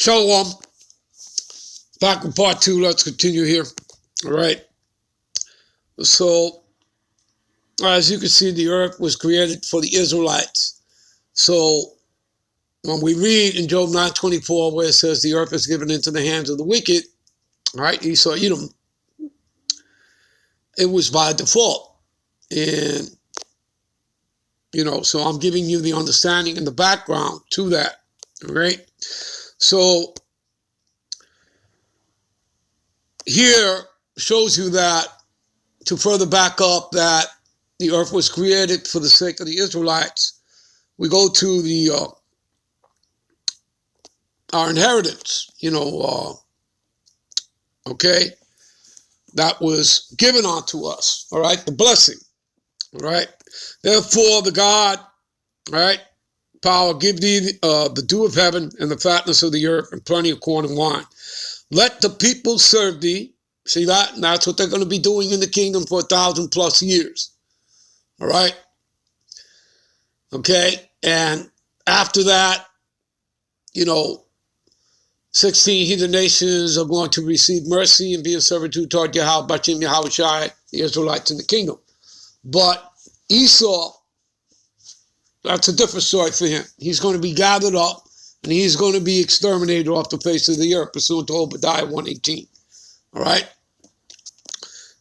Shalom. Back with part 2. Let's continue here. All right. So, as you can see, the earth was created for the Israelites. So, when we read in Job 9:24, where it says the earth is given into the hands of the wicked, all right, Esau, Edom, it was by default. And, so I'm giving you the understanding and the background to that. All right. So, here shows you that, to further back up that the earth was created for the sake of the Israelites, we go to the our inheritance, okay, that was given unto us, all right, the blessing, all right. Therefore, the God, all right, power, give thee the dew of heaven and the fatness of the earth and plenty of corn and wine. Let the people serve thee. See that? And that's what they're going to be doing in the kingdom for 1,000+ years. All right? Okay? And after that, 16 heathen nations are going to receive mercy and be in servitude toward Yahweh, Bachim, Yahweh Shai, the Israelites in the kingdom. But Esau, that's a different story for him. He's going to be gathered up and he's going to be exterminated off the face of the earth, pursuant to Obadiah 1:18. All right?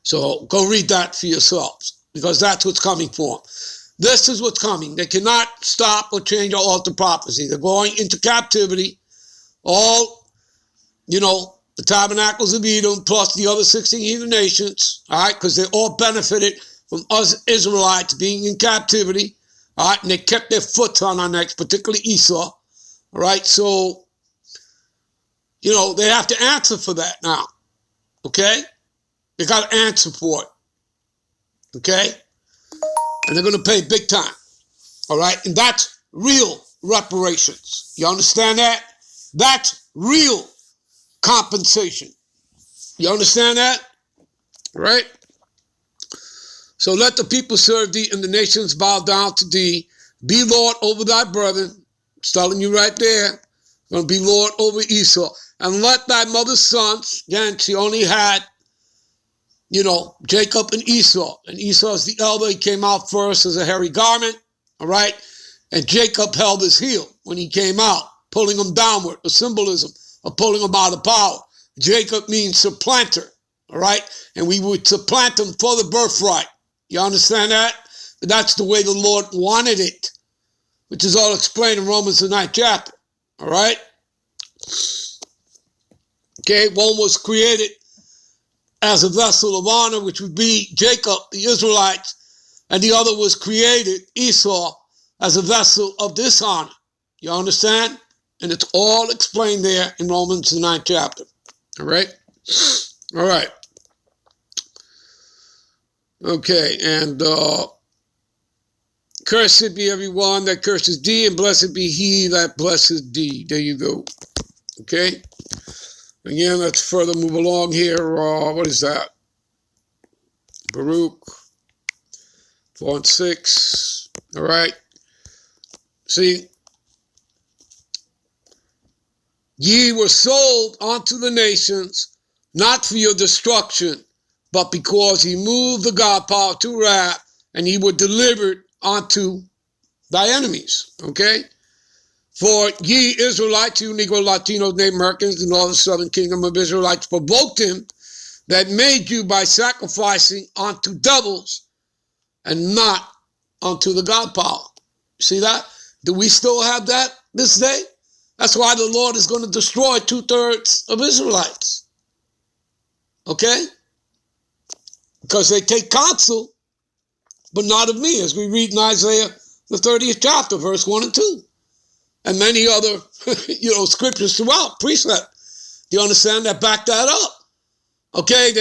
So go read that for yourselves, because that's what's coming for them. This is what's coming. They cannot stop or change or alter prophecy. They're going into captivity. All, the tabernacles of Edom plus the other 16 heathen nations, all right, because they all benefited from us Israelites being in captivity, all right, and they kept their foot on our necks, particularly Esau, all right, so, they have to answer for that now, okay? They got to answer for it, okay? And they're going to pay big time, all right? And that's real reparations. You understand that? That's real compensation. You understand that? Right? So let the people serve thee and the nations bow down to thee. Be Lord over thy brethren. It's telling you right there. Going to be Lord over Esau. And let thy mother's sons, again, she only had, Jacob and Esau. And Esau's the elder. He came out first as a hairy garment. All right? And Jacob held his heel when he came out, pulling him downward, a symbolism of pulling him out of power. Jacob means supplanter, all right? And we would supplant him for the birthright. You understand that? But that's the way the Lord wanted it, which is all explained in Romans the 9th chapter, all right? Okay, one was created as a vessel of honor, which would be Jacob, the Israelites, and the other was created, Esau, as a vessel of dishonor. You understand? And it's all explained there in Romans the 9th chapter. All right? All right. Okay, and cursed be everyone that curses thee, and blessed be he that blesses thee. There you go. Okay? Again, let's further move along here. What is that? Baruch 4:6. All right? See? Ye were sold unto the nations, not for your destruction, but because he moved the God power to wrath, and ye were delivered unto thy enemies. Okay? For ye Israelites, you Negro, Latinos, Native Americans, and all the southern kingdom of Israelites provoked him that made you by sacrificing unto devils and not unto the God power. See that? Do we still have that this day? That's why the Lord is going to destroy 2/3 of Israelites. Okay? Because they take counsel, but not of me, as we read in Isaiah, the 30th chapter, verse 1 and 2. And many other, scriptures throughout, precept. Do you understand that? Back that up. Okay?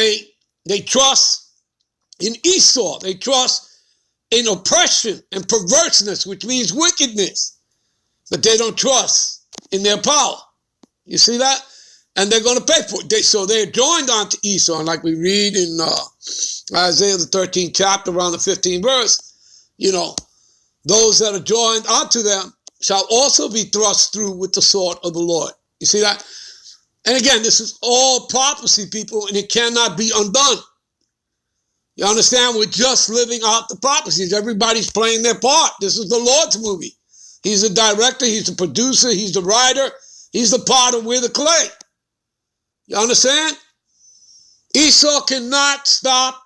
They trust in Esau. They trust in oppression and perverseness, which means wickedness. But they don't trust in their power. You see that? And they're going to pay for it. So they're joined onto Esau. And like we read in Isaiah the 13th chapter, around the 15th verse, those that are joined onto them shall also be thrust through with the sword of the Lord. You see that? And again, this is all prophecy, people, and it cannot be undone. You understand? We're just living out the prophecies. Everybody's playing their part. This is the Lord's movie. He's the director. He's the producer. He's the writer. He's the potter. We're the clay. You understand? Esau cannot stop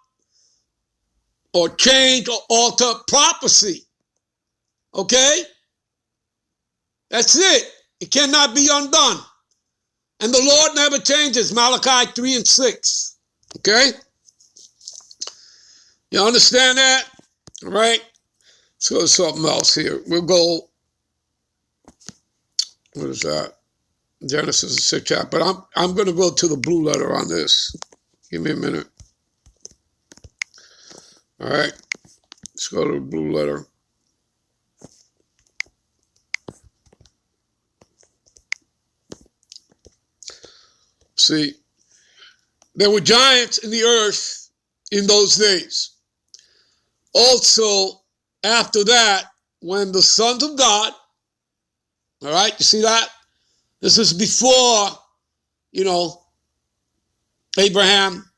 or change or alter prophecy. Okay? That's it. It cannot be undone. And the Lord never changes. Malachi 3 and 6. Okay? You understand that? All right? Let's go to something else here. We'll go, what is that? Genesis 6 chapter. But I'm going to go to the blue letter on this. Give me a minute. All right? Let's go to the blue letter. See, there were giants in the earth in those days. Also, after that, when the sons of God, all right, you see that? This is before, Abraham,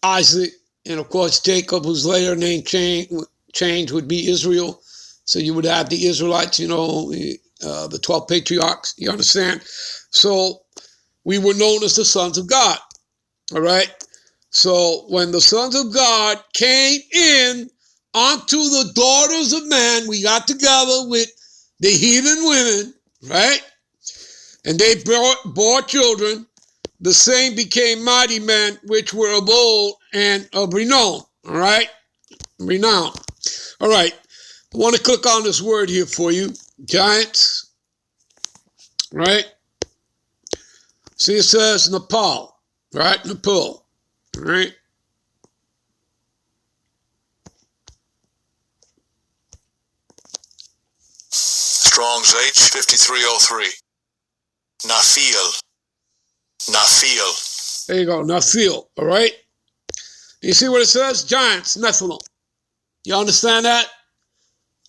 Isaac, and of course Jacob, whose later name change would be Israel. So you would have the Israelites, the 12 patriarchs, you understand? So we were known as the sons of God, all right? So when the sons of God came in onto the daughters of man, we got together with the heathen women, right? And they bore children. The same became mighty men, which were of old and of renown, all right? Renown. All right, I want to click on this word here for you, giants, right? See, it says Nepal, right? Nepal, all right? Strong's H5303. Naphil. There you go, Naphil, all right? You see what it says? Giants, Nephilim. You understand that?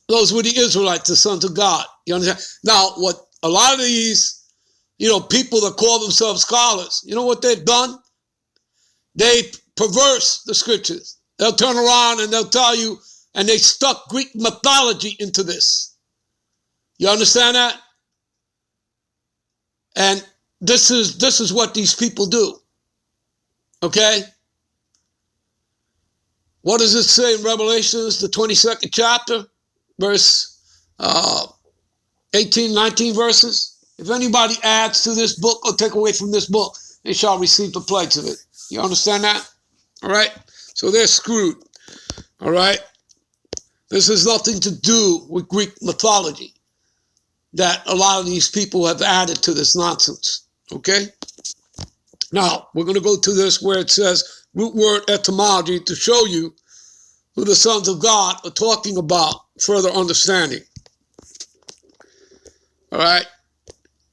Those were the Israelites, the sons of God. You understand? Now, what a lot of these, people that call themselves scholars, you know what they've done? They perverse the scriptures. They'll turn around and they'll tell you, and they stuck Greek mythology into this. You understand that? And this is what these people do. Okay? What does it say in Revelations, the 22nd chapter, verse 18, 19 verses? If anybody adds to this book or take away from this book, they shall receive the plagues of it. You understand that? All right? So they're screwed. All right? This has nothing to do with Greek mythology that a lot of these people have added to this nonsense. Okay? Now, we're going to go to this where it says root word etymology to show you who the sons of God are talking about, further understanding. All right?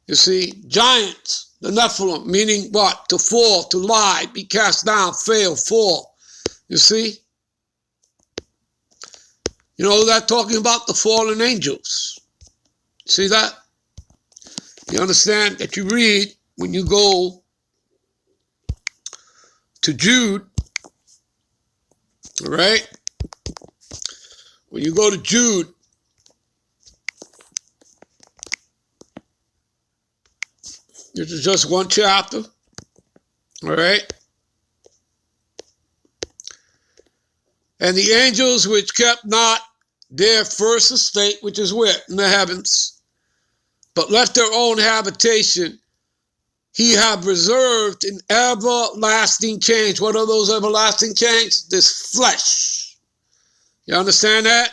You see, giants, the Nephilim, meaning what? To fall, to lie, be cast down, fail, fall. You see? They're talking about the fallen angels. See that? You understand that you read when you go to Jude, all right? When you go to Jude, this is just one chapter, all right? And the angels which kept not their first estate, which is where? In the heavens, but left their own habitation, he have reserved in everlasting change. What are those everlasting chains? This flesh. You understand that?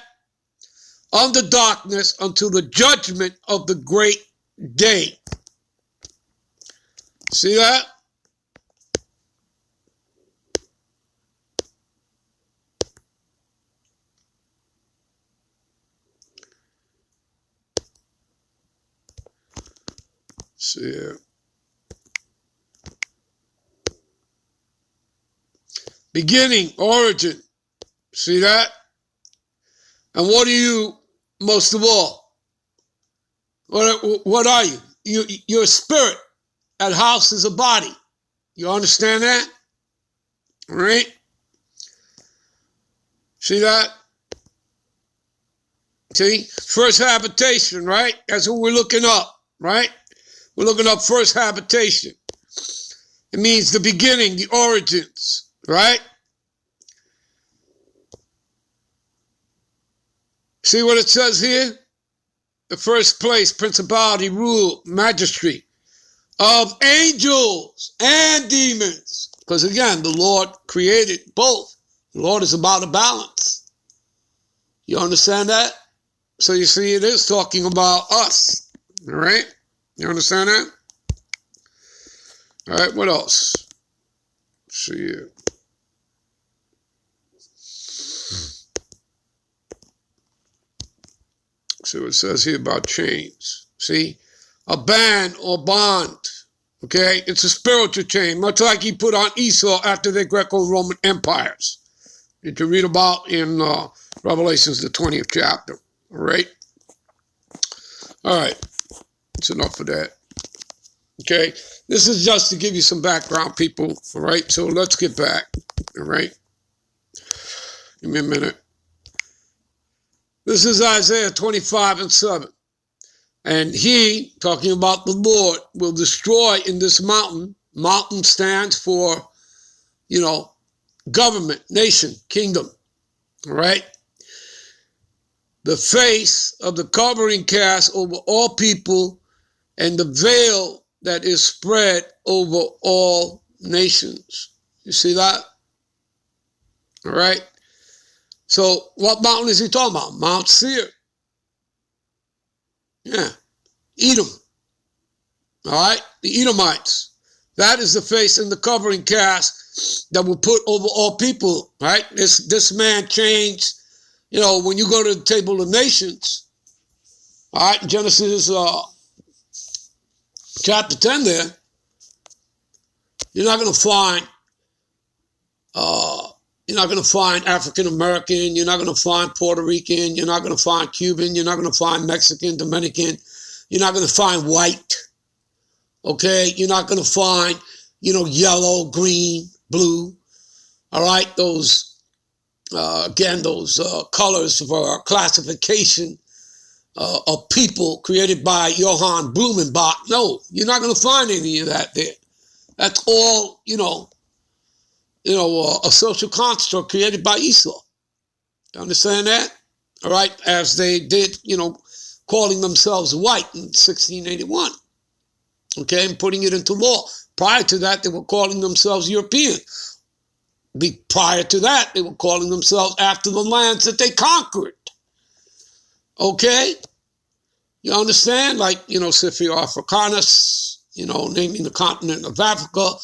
Under darkness until the judgment of the great day. See that? See here. Beginning, origin. See that? And what are you most of all? What are you? your spirit. That house is a body. You understand that? All right? See that? See? First habitation, right? That's what we're looking up, right? We're looking up first habitation. It means the beginning, the origins, right? See what it says here? The first place, principality, rule, magistrate of angels and demons. Because again, the Lord created both. The Lord is about a balance. You understand that? So you see, it is talking about us. All right? You understand that? All right, what else? Let's see here. See what it says here about chains. See? A band or bond. Okay? It's a spiritual chain, much like he put on Esau after the Greco-Roman empires. That you read about in Revelations, the 20th chapter. All right? All right. That's enough of that. Okay? This is just to give you some background, people. All right? So let's get back. All right? Give me a minute. This is Isaiah 25:7. And he, talking about the Lord, will destroy in this mountain. Mountain stands for, government, nation, kingdom. All right? The face of the covering cast over all people and the veil that is spread over all nations. You see that? All right? So what mountain is he talking about? Mount Seir. Yeah. Edom. All right? The Edomites. That is the face and the covering cast that will put over all people. Right? This man changed. When you go to the table of nations, all right, Genesis chapter 10 there, you're not going to find African American, you're not going to find Puerto Rican, you're not going to find Cuban, you're not going to find Mexican, Dominican, you're not going to find white, okay? You're not going to find, yellow, green, blue, all right? Those colors for classification of people created by Johann Blumenbach. No, you're not going to find any of that there. That's all, a social construct created by Esau. You understand that? All right, as they did, calling themselves white in 1681. Okay, and putting it into law. Prior to that, they were calling themselves European. Prior to that, they were calling themselves after the lands that they conquered. Okay? You understand? Like, Scipio Africanus, naming the continent of Africa,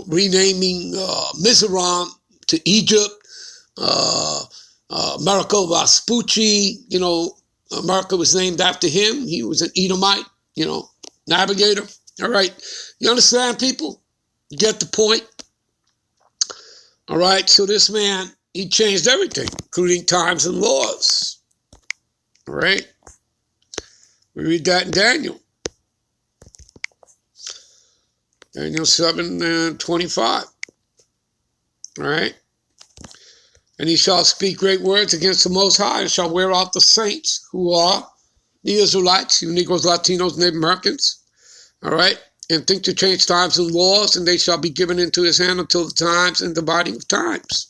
renaming Mizoram to Egypt, Americo Vespucci, America was named after him. He was an Edomite, navigator. All right. You understand, people? You get the point? All right. So this man, he changed everything, including times and laws. All right. We read that in Daniel. Daniel 7:25. All right. And he shall speak great words against the Most High and shall wear out the saints who are the Israelites, you Negroes, Latinos, Native Americans. All right. And think to change times and laws, and they shall be given into his hand until the times and dividing of times.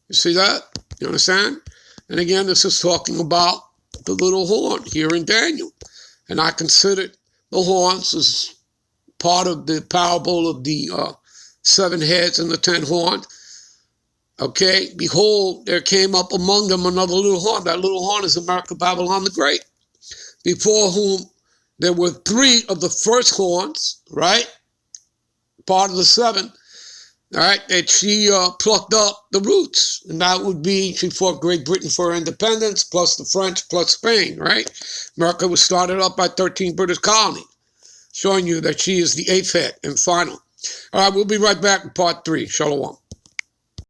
You see that? You understand? And again, this is talking about the little horn here in Daniel. And I consider the horns as part of the parable of the 7 heads and the 10 horns. Okay, behold, there came up among them another little horn. That little horn is America, Babylon the Great, before whom there were 3 of the first horns, right? Part of the 7, all right, that she plucked up the roots. And that would be, she fought Great Britain for independence, plus the French, plus Spain, right? America was started up by 13 British colonies, showing you that she is the 8th head and final. All right, we'll be right back with part 3. Shalom.